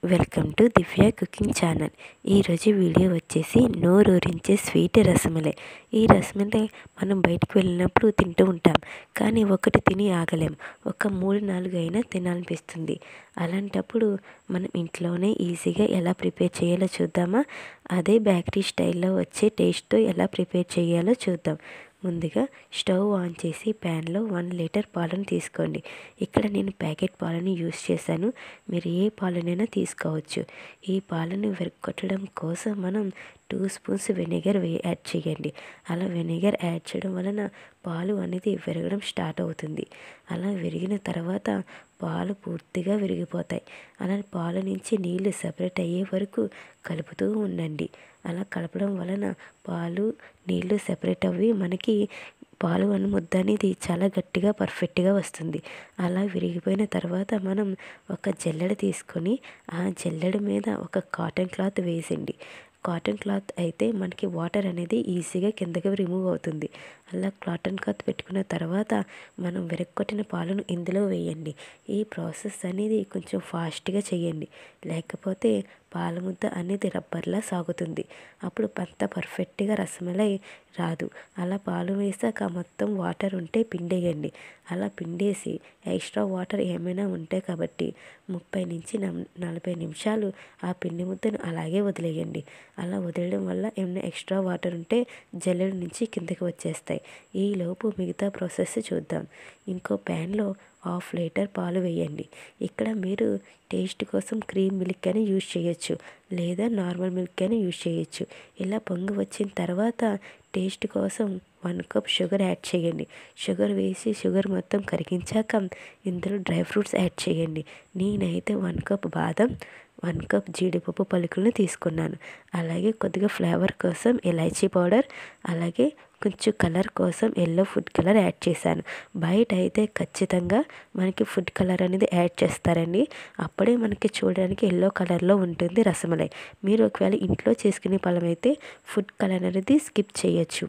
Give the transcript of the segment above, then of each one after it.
Welcome to Divya cooking channel. ఈరోజు video వచ్చేసి నోరూరించే sweet rasmalai. ఈ రసమలై మనం బయటికి వెళ్ళినప్పుడు తింటూ ఉంటాం, కానీ ఒకటి తిని ఆగలేం. ఒక 3-4 అయినా తినాలనిపిస్తుంది. అలాంటప్పుడు మనం ఇంట్లోనే ఈజీగా ఎలా ప్రిపేర్ చేయాలో చూద్దామా? అదే బేకరీ స్టైల్లో వచ్చే టేస్ట్తో ఎలా ప్రిపేర్ చేయాలో చూద్దాం. ముందుగా స్టవ్ ఆన్ చేసి ప్యాన్లో 1 లీటర్ పాలను తీసుకోండి. ఇక్కడ నేను ప్యాకెట్ పాలను యూస్ చేశాను. మీరు ఏ పాలనైనా తీసుకోవచ్చు. ఈ పాలను విరగొట్టడం కోసం మనం 2 స్పూన్స్ వెనిగర్ యాడ్ చేయండి. అలా వెనిగర్ యాడ్ చేయడం వలన పాలు అనేది విరగడం స్టార్ట్ అవుతుంది. అలా విరిగిన తర్వాత పాలు పూర్తిగా విరిగిపోతాయి. అలా పాల నుంచి నీళ్లు సెపరేట్ అయ్యే వరకు కలుపుతూ ఉండండి. అలా కలపడం వలన పాలు నీళ్లు సెపరేట్ అవ్వి మనకి పాలు అన్న ముద్ద అనేది చాలా గట్టిగా పర్ఫెక్ట్గా వస్తుంది. అలా విరిగిపోయిన తర్వాత మనం ఒక జల్లెడ తీసుకొని ఆ జల్లెడ మీద ఒక కాటన్ క్లాత్ వేసండి. కాటన్ క్లాత్ అయితే మనకి వాటర్ అనేది ఈజీగా కిందకి రిమూవ్ అవుతుంది. అలా కాటన్ క్లాత్ పెట్టుకున్న తర్వాత మనం విరగొట్టిన పాలను ఇందులో వేయండి. ఈ ప్రాసెస్ అనేది కొంచెం ఫాస్ట్గా చేయండి, లేకపోతే పాల ముద్ద అనేది రబ్బర్లా సాగుతుంది. అప్పుడు అంత పర్ఫెక్ట్గా రసమలై రాదు. అలా పాలు వేసాక మొత్తం వాటర్ ఉంటే పిండేయండి. అలా పిండేసి ఎక్స్ట్రా వాటర్ ఏమైనా ఉంటే కాబట్టి 30-40 నిమిషాలు ఆ పిండి ముద్దను అలాగే వదిలేయండి. అలా వదిలేయడం వల్ల ఏమైనా ఎక్స్ట్రా వాటర్ ఉంటే జల్లెడ నుంచి కిందకి వచ్చేస్తాయి. ఈలోపు మిగతా ప్రాసెస్ చూద్దాం. ఇంకో ప్యాన్లో 1/2 లీటర్ పాలు వేయండి. ఇక్కడ మీరు టేస్ట్ కోసం క్రీమ్ మిల్క్ అని యూజ్ చేయొచ్చు, లేదా నార్మల్ మిల్క్ అని యూజ్ చేయొచ్చు. ఇలా పొంగు వచ్చిన తర్వాత టేస్ట్ కోసం 1 కప్ షుగర్ యాడ్ చేయండి. షుగర్ వేసి షుగర్ మొత్తం కరిగించాక ఇందులో డ్రై ఫ్రూట్స్ యాడ్ చేయండి. నేనైతే 1 కప్ బాదం, 1 కప్ జీడిపప్పు పలుకులను తీసుకున్నాను. అలాగే కొద్దిగా ఫ్లేవర్ కోసం ఇలాచీ పౌడర్, అలాగే కొంచెం కలర్ కోసం ఎల్లో ఫుడ్ కలర్ యాడ్ చేశాను. బయట అయితే ఖచ్చితంగా మనకి ఫుడ్ కలర్ అనేది యాడ్ చేస్తారండి. అప్పుడే మనకి చూడడానికి ఎల్లో కలర్లో ఉంటుంది రసమలై. మీరు ఒకవేళ ఇంట్లో చేసుకునే పళ్ళమైతే ఫుడ్ కలర్ అనేది స్కిప్ చేయొచ్చు.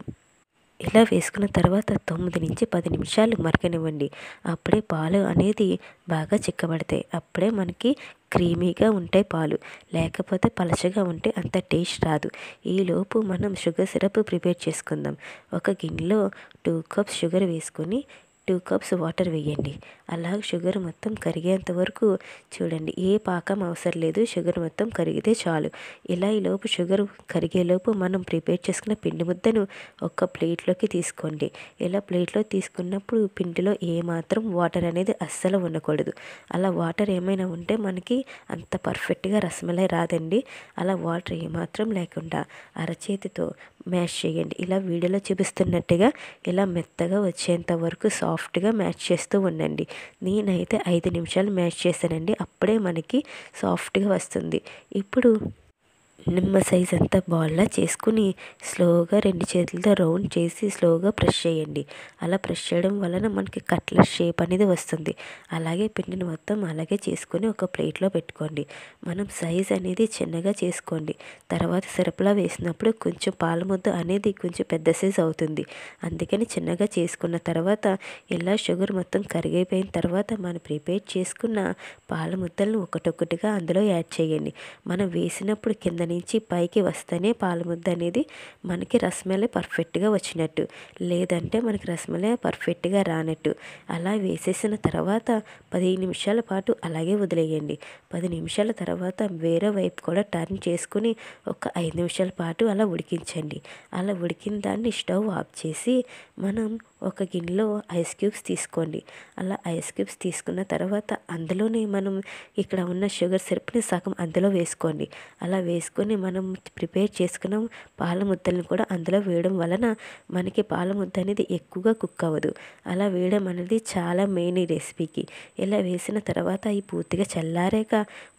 ఇలా వేసుకున్న తర్వాత 9-10 నిమిషాలు మరగనివ్వండి. అప్పుడే పాలు అనేది బాగా చిక్కబడతాయి. అప్పుడే మనకి క్రీమీగా ఉంటాయి పాలు. లేకపోతే పలచగా ఉంటే అంత టేస్ట్ రాదు. ఈలోపు మనం షుగర్ సిరప్ ప్రిపేర్ చేసుకుందాం. ఒక గిన్నెలో 2 కప్స్ షుగర్ వేసుకొని 2 కప్స్ వాటర్ వేయండి. అలా షుగర్ మొత్తం కరిగేంత వరకు చూడండి. ఏ పాకం అవసరం లేదు, షుగర్ మొత్తం కరిగితే చాలు. ఇలా ఈలోపు షుగర్ కరిగేలోపు మనం ప్రిపేర్ చేసుకున్న పిండి ముద్దను ఒక ప్లేట్లోకి తీసుకోండి. ఇలా ప్లేట్లో తీసుకున్నప్పుడు పిండిలో ఏమాత్రం వాటర్ అనేది అస్సలు ఉండకూడదు. అలా వాటర్ ఏమైనా ఉంటే మనకి అంత పర్ఫెక్ట్గా రసమలై రాదండి. అలా వాటర్ ఏమాత్రం లేకుండా అరచేతితో మ్యాష్ చేయండి. ఇలా వీడియోలో చూపిస్తున్నట్టుగా ఇలా మెత్తగా వచ్చేంత వరకు సాఫ్ట్గా మ్యాష్ చేస్తూ ఉండండి. నేనైతే 5 నిమిషాలు మ్యాష్ చేశానండి. అప్పుడే మనకి సాఫ్ట్గా వస్తుంది. ఇప్పుడు నిమ్మ సైజ్ అంతా బాల్లా చేసుకుని స్లోగా 2 చేతులతో రౌండ్ చేసి స్లోగా ప్రెస్ చేయండి. అలా ప్రెస్ చేయడం వలన మనకి కట్లెట్ షేప్ అనేది వస్తుంది. అలాగే పిండిని మొత్తం అలాగే చేసుకొని ఒక ప్లేట్లో పెట్టుకోండి. మనం సైజ్ అనేది చిన్నగా చేసుకోండి. తర్వాత సిరప్లా వేసినప్పుడు కొంచెం పాల ముద్ద అనేది కొంచెం పెద్ద సైజ్ అవుతుంది. అందుకని చిన్నగా చేసుకున్న తర్వాత ఇలా షుగర్ మొత్తం కరిగిపోయిన తర్వాత మనం ప్రిపేర్ చేసుకున్న పాల ముద్దలను ఒకటొక్కటిగా అందులో యాడ్ చేయండి. మనం వేసినప్పుడు కింద నుంచి పైకి వస్తేనే పాల ముద్ద అనేది మనకి రసమలై పర్ఫెక్ట్గా వచ్చినట్టు, లేదంటే మనకి రసమలై పర్ఫెక్ట్గా రానట్టు. అలా వేసేసిన తర్వాత 15 నిమిషాల పాటు అలాగే వదిలేయండి. 10 నిమిషాల తర్వాత వేరే వైపు కూడా టర్న్ చేసుకుని ఒక 5 నిమిషాల పాటు అలా ఉడికించండి. అలా ఉడికిన దాన్ని స్టవ్ ఆఫ్ చేసి మనం ఒక గిన్నెలో ఐస్ క్యూబ్స్ తీసుకోండి. అలా ఐస్ క్యూబ్స్ తీసుకున్న తర్వాత అందులోనే మనం ఇక్కడ ఉన్న షుగర్ సిరప్ని సగం అందులో వేసుకోండి. అలా వేసుకొని మనం ప్రిపేర్ చేసుకున్న పాల ముద్దలను కూడా అందులో వేయడం వలన మనకి పాల ముద్ద అనేది ఎక్కువగా కుక్ అవ్వదు. అలా వేయడం అనేది చాలా మెయిన్ ఈ రెసిపీకి. ఇలా వేసిన తర్వాత ఈ పూర్తిగా చల్లారాక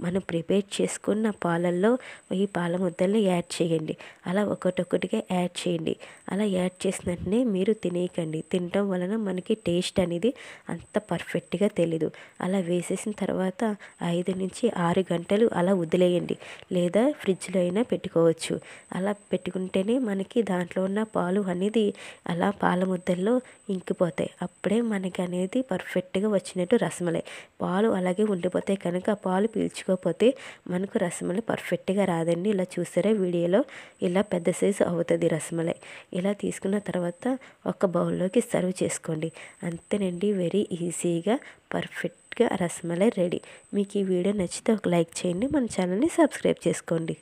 మనం ప్రిపేర్ చేసుకున్న పాలల్లో ఈ పాల ముద్దల్ని యాడ్ చేయండి. అలా ఒకటొక్కటిగా యాడ్ చేయండి. అలా యాడ్ చేసిన వెంటనే మీరు తినేయకండి. తినటం వలన మనకి టేస్ట్ అనేది అంత పర్ఫెక్ట్గా తెలీదు. అలా వేసేసిన తర్వాత 5 నుంచి 6 గంటలు అలా వదిలేయండి, లేదా ఫ్రిడ్జ్లో అయినా పెట్టుకోవచ్చు. అలా పెట్టుకుంటేనే మనకి దాంట్లో ఉన్న పాలు అనేది అలా పాల ముద్దల్లో ఇంకిపోతాయి. అప్పుడే మనకి అనేది పర్ఫెక్ట్గా వచ్చినట్టు రసమలై. పాలు అలాగే ఉండిపోతాయి కనుక పాలు పీల్చుకోకపోతే మనకు రసమలై పర్ఫెక్ట్గా రాదండి. ఇలా చూసారా వీడియోలో, ఇలా పెద్ద సైజు అవుతుంది రసమలై. ఇలా తీసుకున్న తర్వాత ఒక బౌల్లోకి సర్వ్ చేసుకోండి. అంతేనండి, వెరీ ఈజీగా పర్ఫెక్ట్గా రసమలై రెడీ. మీకు ఈ వీడియో నచ్చితే ఒక లైక్ చేయండి, మన ఛానల్ని సబ్స్క్రైబ్ చేసుకోండి.